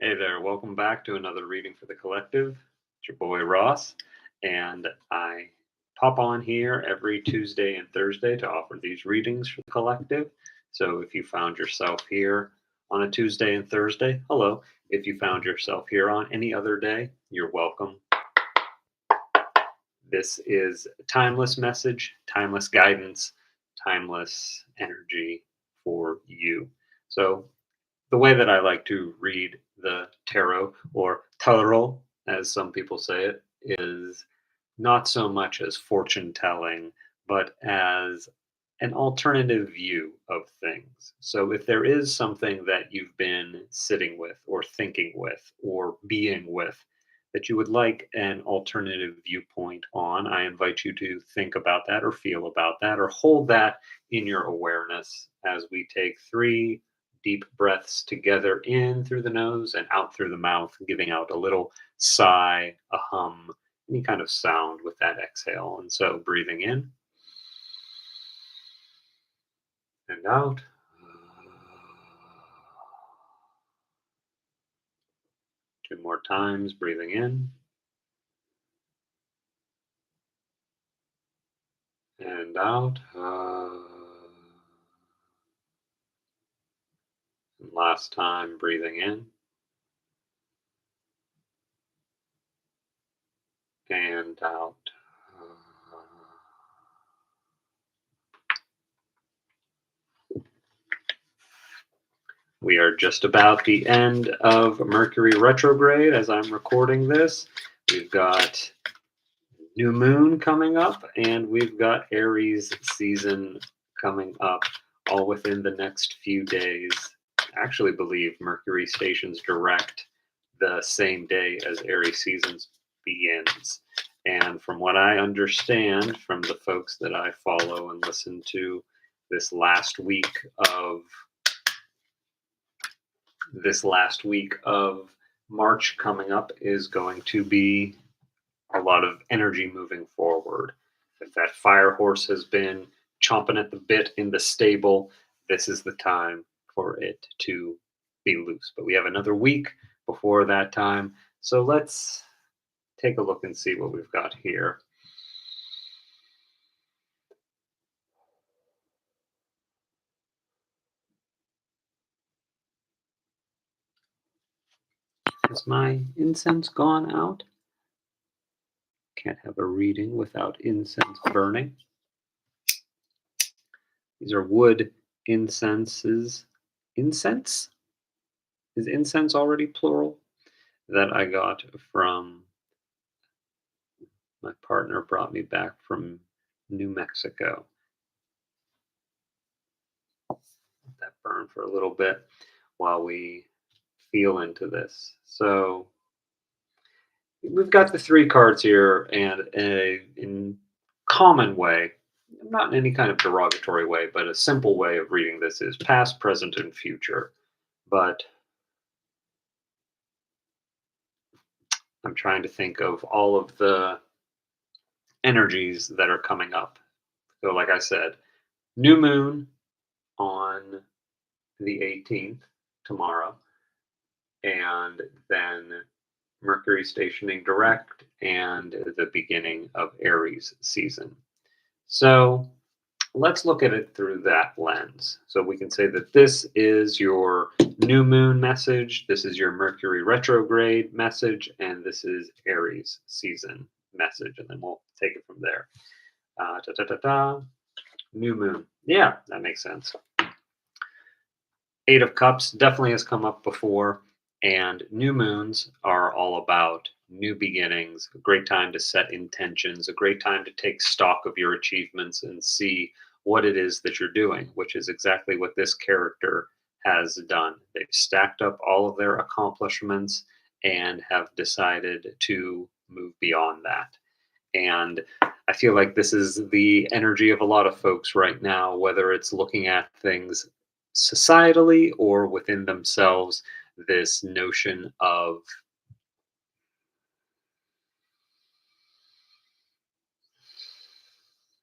Hey there, welcome back to another reading for the collective. It's your boy Ross, and I pop on here every Tuesday and Thursday to offer these readings for the collective. So if you found yourself here on a Tuesday and Thursday, hello. If you found yourself here on any other day, you're welcome. This is a timeless message, timeless guidance, timeless energy for you. So the way that I like to read the tarot, or tarot, as some people say it, is not so much as fortune telling, but as an alternative view of things. So if there is something that you've been sitting with, or thinking with, or being with, that you would like an alternative viewpoint on, I invite you to think about that, or feel about that, or hold that in your awareness as we take three deep breaths together, in through the nose and out through the mouth, giving out a little sigh, a hum, any kind of sound with that exhale. And so breathing in and out. Two more times, breathing in and out. And last time, breathing in and out. We are just about the end of Mercury retrograde as I'm recording this. We've got new moon coming up, and we've got Aries season coming up, all within the next few days. I actually believe Mercury stations direct the same day as Aries season begins. And from what I understand from the folks that I follow and listen to, this last week of March coming up is going to be a lot of energy moving forward. If that fire horse has been chomping at the bit in the stable, this is the time for it to be loose. But we have another week before that time. So let's take a look and see what we've got here. Has my incense gone out? Can't have a reading without incense burning. These are wood incenses. Incense? Is incense already plural? That I got from my partner, brought me back from New Mexico. Let that burn for a little bit while we feel into this. So we've got the three cards here, and in common way, not in any kind of derogatory way, but a simple way of reading this is past, present, and future. But I'm trying to think of all of the energies that are coming up. So, like I said, new moon on the 18th, tomorrow, and then Mercury stationing direct, and the beginning of Aries season. So let's look at it through that lens. So we can say that this is your new moon message, this is your Mercury retrograde message, and this is Aries season message, and then we'll take it from there. New moon. Yeah, that makes sense. Eight of Cups definitely has come up before, and new moons are all about new beginnings, a great time to set intentions, a great time to take stock of your achievements and see what it is that you're doing, which is exactly what this character has done. They've stacked up all of their accomplishments and have decided to move beyond that. And I feel like this is the energy of a lot of folks right now, whether it's looking at things societally or within themselves, this notion of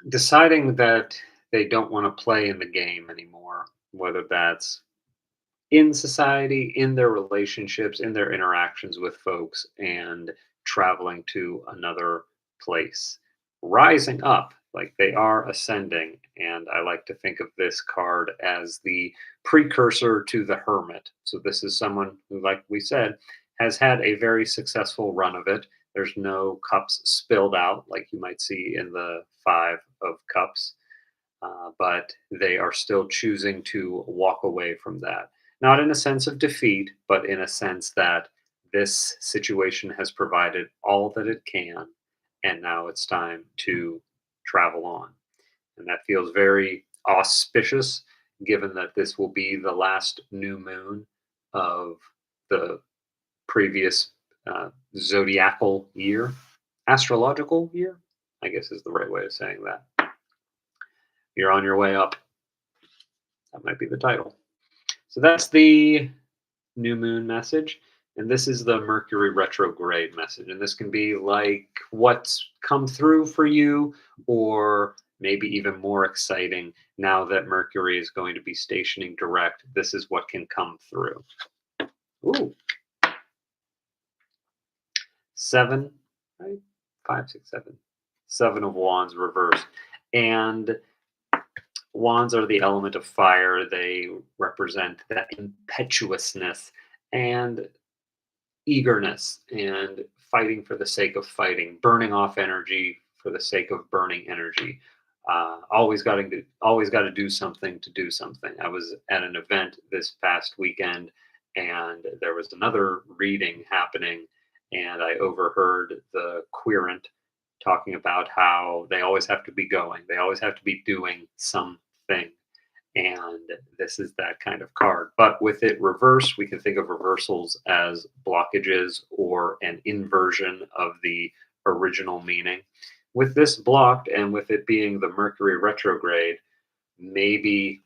deciding that they don't want to play in the game anymore, whether that's in society, in their relationships, in their interactions with folks, and traveling to another place. Rising up, like they are ascending. And I like to think of this card as the precursor to the hermit. So this is someone who, like we said, has had a very successful run of it. There's no cups spilled out like you might see in the Five of Cups, but they are still choosing to walk away from that. Not in a sense of defeat, but in a sense that this situation has provided all that it can, and now it's time to travel on. And that feels very auspicious, given that this will be the last new moon of the previous zodiacal year, astrological year, I guess is the right way of saying that. You're on your way up. That might be the title. So that's the new moon message. And this is the Mercury retrograde message. And this can be like what's come through for you, or maybe even more exciting now that Mercury is going to be stationing direct. This is what can come through. Ooh, seven, right? Five, six, seven. Seven of Wands reversed. And wands are the element of fire. They represent that impetuousness and eagerness and fighting for the sake of fighting, burning off energy for the sake of burning energy. Always got to do something to do something. I was at an event this past weekend, and there was another reading happening, and I overheard the querent talking about how they always have to be going, they always have to be doing something. And this is that kind of card. But with it reversed, we can think of reversals as blockages or an inversion of the original meaning. With this blocked, and with it being the Mercury retrograde, maybe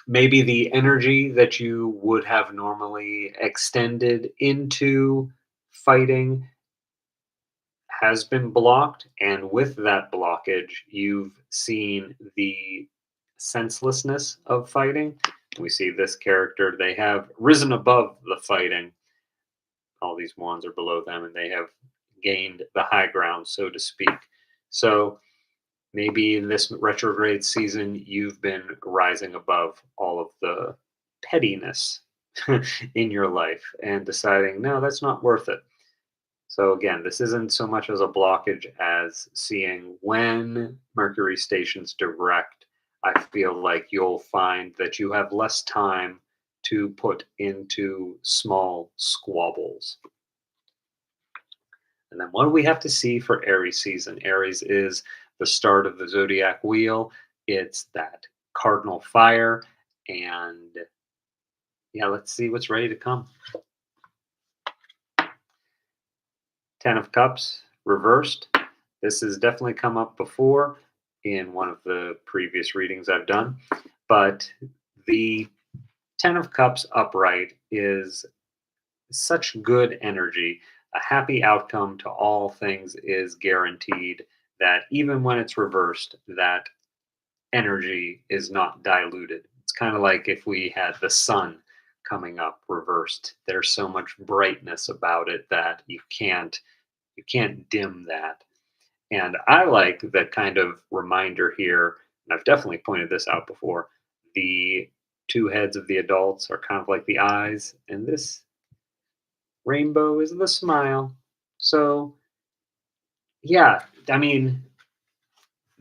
the energy that you would have normally extended into fighting has been blocked, and with that blockage you've seen the senselessness of fighting. We see this character, they have risen above the fighting. All these wands are below them, and they have gained the high ground, so to speak. So maybe in this retrograde season, you've been rising above all of the pettiness in your life and deciding, no, that's not worth it. So again, this isn't so much as a blockage as seeing when Mercury stations direct. I feel like you'll find that you have less time to put into small squabbles. And then what do we have to see for Aries season? Aries is the start of the zodiac wheel. It's that cardinal fire. And yeah, let's see what's ready to come. Ten of Cups reversed. This has definitely come up before in one of the previous readings I've done. But the Ten of Cups upright is such good energy. A happy outcome to all things is guaranteed, that even when it's reversed, that energy is not diluted. It's kind of like if we had the sun coming up reversed. There's so much brightness about it that you can't dim that. And I like the kind of reminder here, and I've definitely pointed this out before. The two heads of the adults are kind of like the eyes, and this rainbow is the smile. So, yeah, I mean,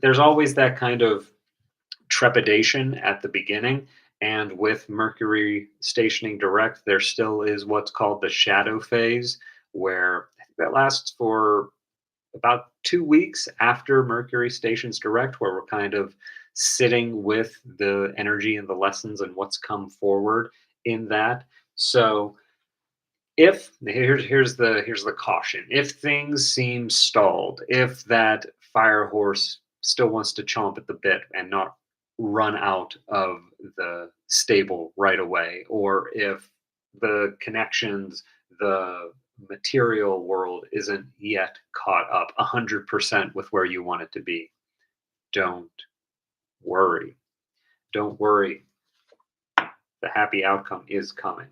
there's always that kind of trepidation at the beginning. And with Mercury stationing direct, there still is what's called the shadow phase, where I think that lasts for about 2 weeks after Mercury stations direct, where we're kind of sitting with the energy and the lessons and what's come forward in that. So if here's the caution: if things seem stalled, if that fire horse still wants to chomp at the bit and not run out of the stable right away, or if the connections, the material world isn't yet caught up 100% with where you want it to be, don't worry. Don't worry. The happy outcome is coming.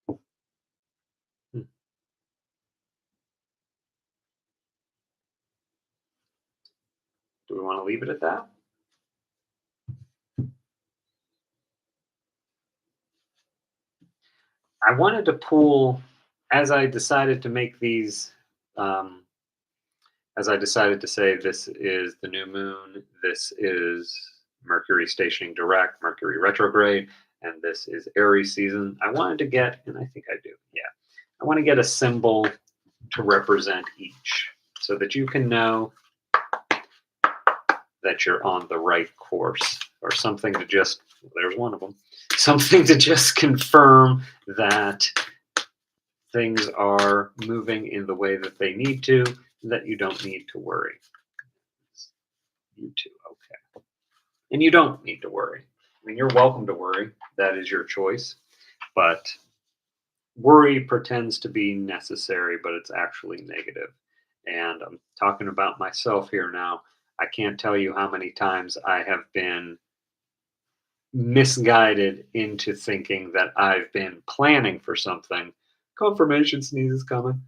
Hmm. Do we want to leave it at that? I wanted to pull, as I decided to make these, um, as I decided to say this is the new moon, this is Mercury stationing direct, Mercury retrograde, and this is Aries season. I wanted to get, and I think I do, yeah, I want to get a symbol to represent each so that you can know that you're on the right course, or something to just, there's one of them, something to just confirm that things are moving in the way that they need to, that you don't need to worry. You too, okay. And you don't need to worry. I mean, you're welcome to worry. That is your choice. But worry pretends to be necessary, but it's actually negative. And I'm talking about myself here now. I can't tell you how many times I have been misguided into thinking that I've been planning for something. Confirmation sneeze is coming.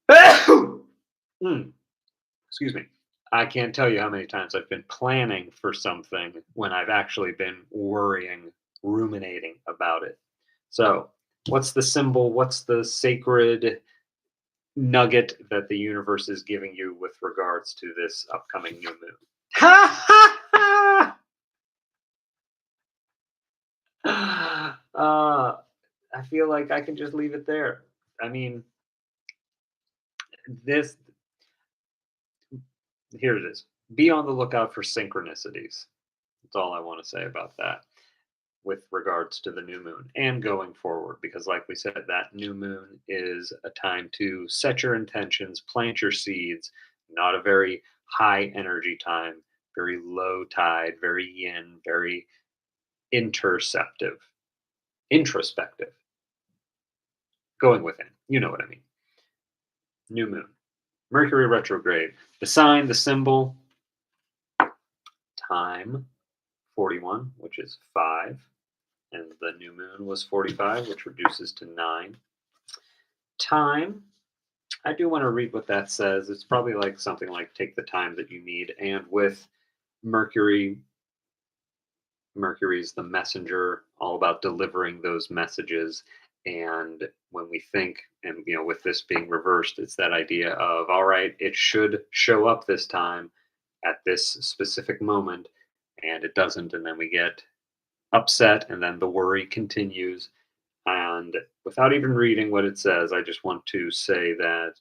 Hmm, excuse me. I can't tell you how many times I've been planning for something when I've actually been worrying, ruminating about it. So, what's the symbol? What's the sacred nugget that the universe is giving you with regards to this upcoming new moon? Ha ha ha! I feel like I can just leave it there. I mean, this here it is. Be on the lookout for synchronicities. That's all I want to say about that with regards to the new moon and going forward. Because, like we said, that new moon is a time to set your intentions, plant your seeds, not a very high energy time, very low tide, very yin, very interceptive, introspective, going within. You know what I mean. New moon, Mercury retrograde, the sign, the symbol, time 41, which is 5, and the new moon was 45, which reduces to 9. Time, I do want to read what that says. It's probably like something like take the time that you need. And with Mercury, Mercury's the messenger, all about delivering those messages. And when we think, and with this being reversed, it's that idea of, all right, it should show up this time at this specific moment, and it doesn't. And then we get upset, and then the worry continues. And without even reading what it says, I just want to say that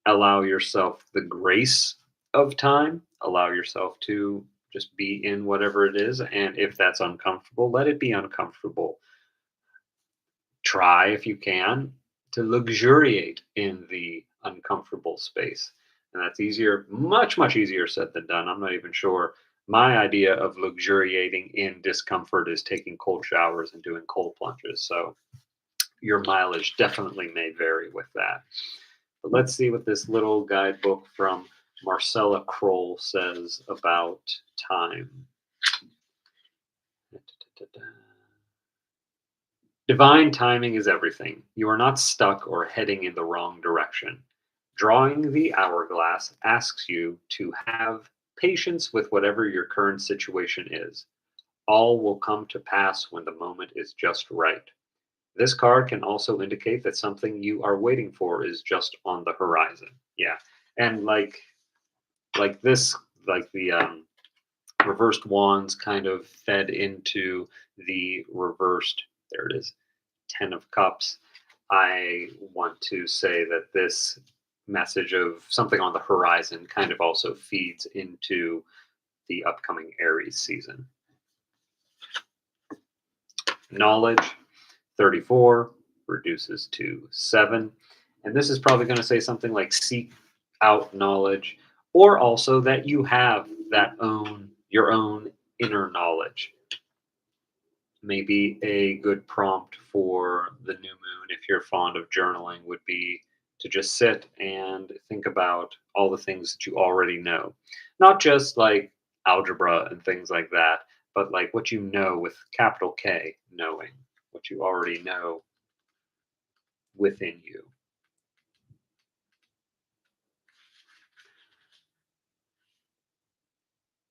allow yourself the grace of time, allow yourself to just be in whatever it is. And if that's uncomfortable, let it be uncomfortable. Try, if you can, to luxuriate in the uncomfortable space. And that's easier, much, much easier said than done. I'm not even sure. My idea of luxuriating in discomfort is taking cold showers and doing cold plunges. So your mileage definitely may vary with that. But let's see what this little guidebook from Marcella Kroll says about time. Divine timing is everything. You are not stuck or heading in the wrong direction. Drawing the hourglass asks you to have patience with whatever your current situation is. All will come to pass when the moment is just right. This card can also indicate that something you are waiting for is just on the horizon. Yeah. And like this, like the reversed wands kind of fed into the reversed, there it is, 10 of cups. I want to say that this message of something on the horizon kind of also feeds into the upcoming Aries season. Knowledge, 34, reduces to 7. And this is probably going to say something like seek out knowledge, or also that you have your own inner knowledge. Maybe a good prompt for the new moon, if you're fond of journaling, would be to just sit and think about all the things that you already know. Not just like algebra and things like that, but like what you know with capital K, knowing, what you already know within you.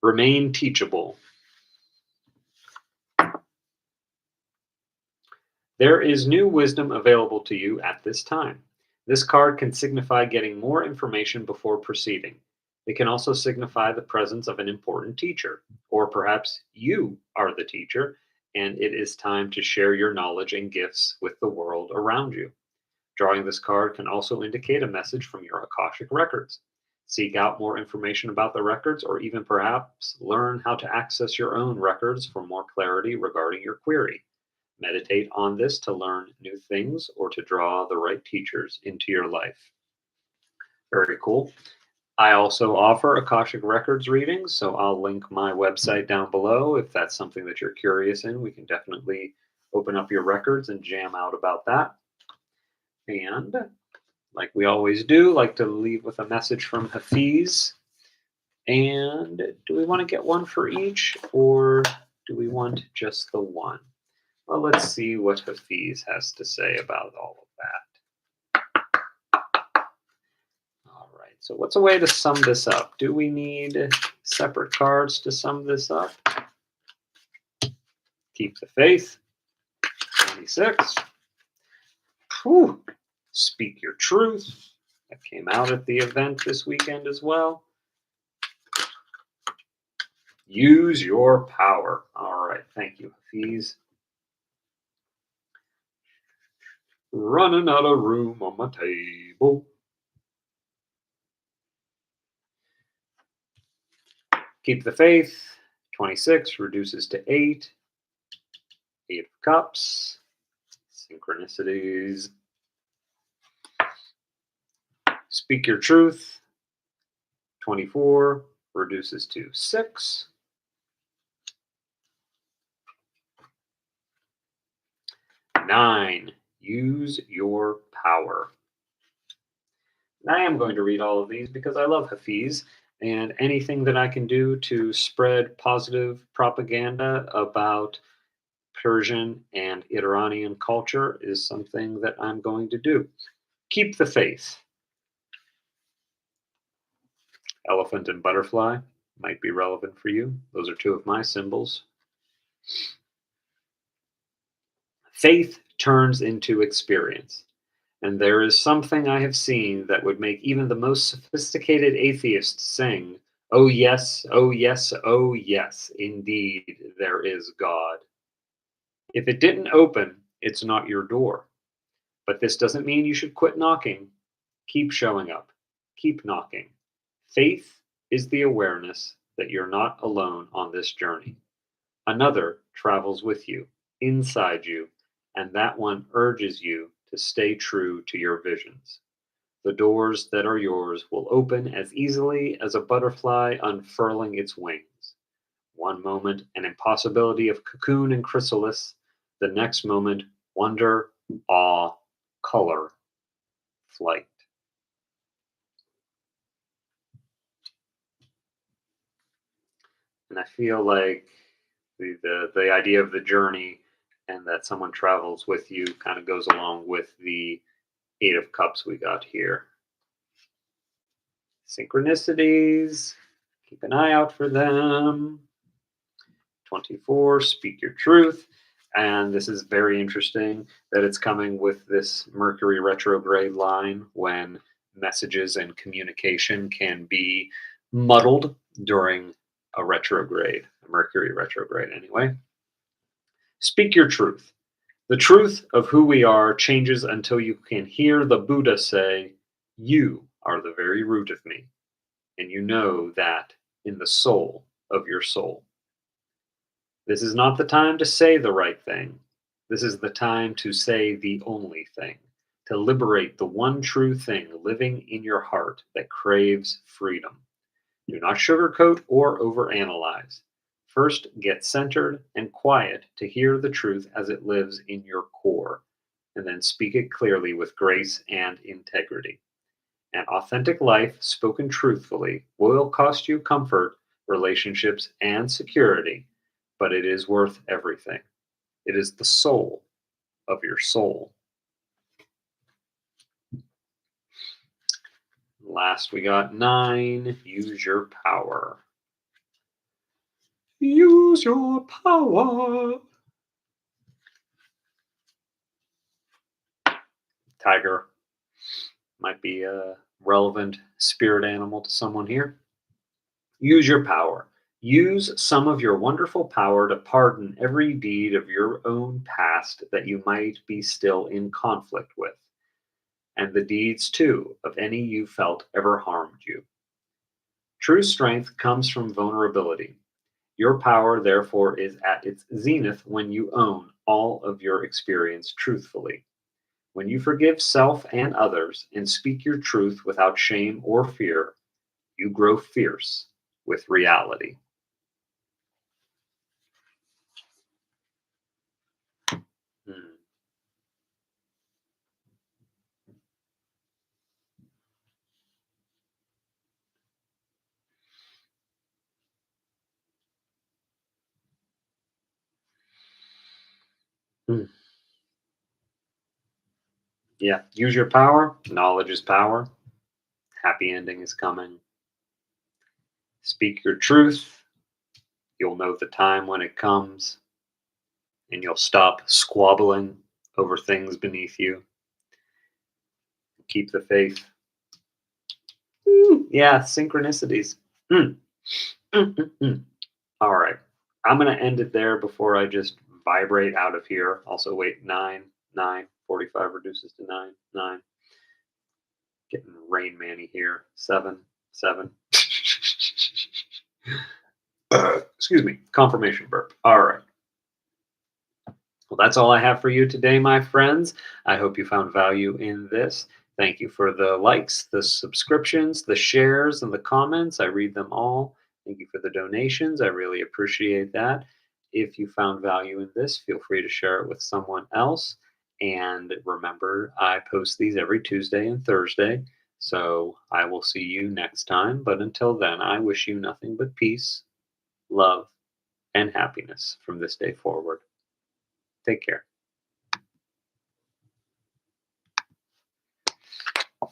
Remain teachable. There is new wisdom available to you at this time. This card can signify getting more information before proceeding. It can also signify the presence of an important teacher, or perhaps you are the teacher and it is time to share your knowledge and gifts with the world around you. Drawing this card can also indicate a message from your Akashic records. Seek out more information about the records, or even perhaps learn how to access your own records for more clarity regarding your query. Meditate on this to learn new things or to draw the right teachers into your life. Very cool. I also offer Akashic Records readings, so I'll link my website down below. If that's something that you're curious in, we can definitely open up your records and jam out about that. And like we always do, like to leave with a message from Hafiz. And do we want to get one for each, or do we want just the one? Well, let's see what Hafiz has to say about all of that. All right, so what's a way to sum this up? Do we need separate cards to sum this up? Keep the faith. 26. Whew. Speak your truth. That came out at the event this weekend as well. Use your power. All right, thank you, Hafiz. Running out of room on my table. Keep the faith. 26 reduces to 8. 8 of Cups. Synchronicities. Speak your truth. 24 reduces to 6. 9. Use your power. And I am going to read all of these because I love Hafiz, and anything that I can do to spread positive propaganda about Persian and Iranian culture is something that I'm going to do. Keep the faith. Elephant and butterfly might be relevant for you. Those are two of my symbols. Faith turns into experience. And there is something I have seen that would make even the most sophisticated atheist sing, "Oh yes, oh yes, oh yes, indeed, there is God." If it didn't open, it's not your door. But this doesn't mean you should quit knocking. Keep showing up. Keep knocking. Faith is the awareness that you're not alone on this journey. Another travels with you, inside you, and that one urges you to stay true to your visions. The doors that are yours will open as easily as a butterfly unfurling its wings. One moment, an impossibility of cocoon and chrysalis. The next moment, wonder, awe, color, flight. And I feel like the idea of the journey and that someone travels with you kind of goes along with the 8 of Cups we got here. Synchronicities, keep an eye out for them. 24, speak your truth. And this is very interesting that it's coming with this Mercury retrograde line when messages and communication can be muddled during a retrograde, a Mercury retrograde anyway. Speak your truth. The truth of who we are changes until you can hear the Buddha say, "You are the very root of me." And you know that in the soul of your soul. This is not the time to say the right thing. This is the time to say the only thing, to liberate the one true thing living in your heart that craves freedom. Do not sugarcoat or overanalyze. First, get centered and quiet to hear the truth as it lives in your core, and then speak it clearly with grace and integrity. An authentic life spoken truthfully will cost you comfort, relationships, and security, but it is worth everything. It is the soul of your soul. Last, we got 9. Use your power. Use your power. Tiger might be a relevant spirit animal to someone here. Use your power. Use some of your wonderful power to pardon every deed of your own past that you might be still in conflict with, and the deeds, too, of any you felt ever harmed you. True strength comes from vulnerability. Your power, therefore, is at its zenith when you own all of your experience truthfully. When you forgive self and others and speak your truth without shame or fear, you grow fierce with reality. Hmm. Hmm. Yeah, use your power. Knowledge is power. Happy ending is coming. Speak your truth. You'll know the time when it comes, and you'll stop squabbling over things beneath you. Keep the faith. Yeah, synchronicities. Mm, mm. All right. I'm going to end it there before I just vibrate out of here. Also, wait, 9, 9, 45 reduces to 9, 9. Getting Rain Manny here. 7, 7. Excuse me. Confirmation burp. All right. Well, that's all I have for you today, my friends. I hope you found value in this. Thank you for the likes, the subscriptions, the shares, and the comments. I read them all. Thank you for the donations. I really appreciate that. If you found value in this, feel free to share it with someone else. And remember, I post these every Tuesday and Thursday. So I will see you next time. But until then, I wish you nothing but peace, love, and happiness from this day forward. Take care.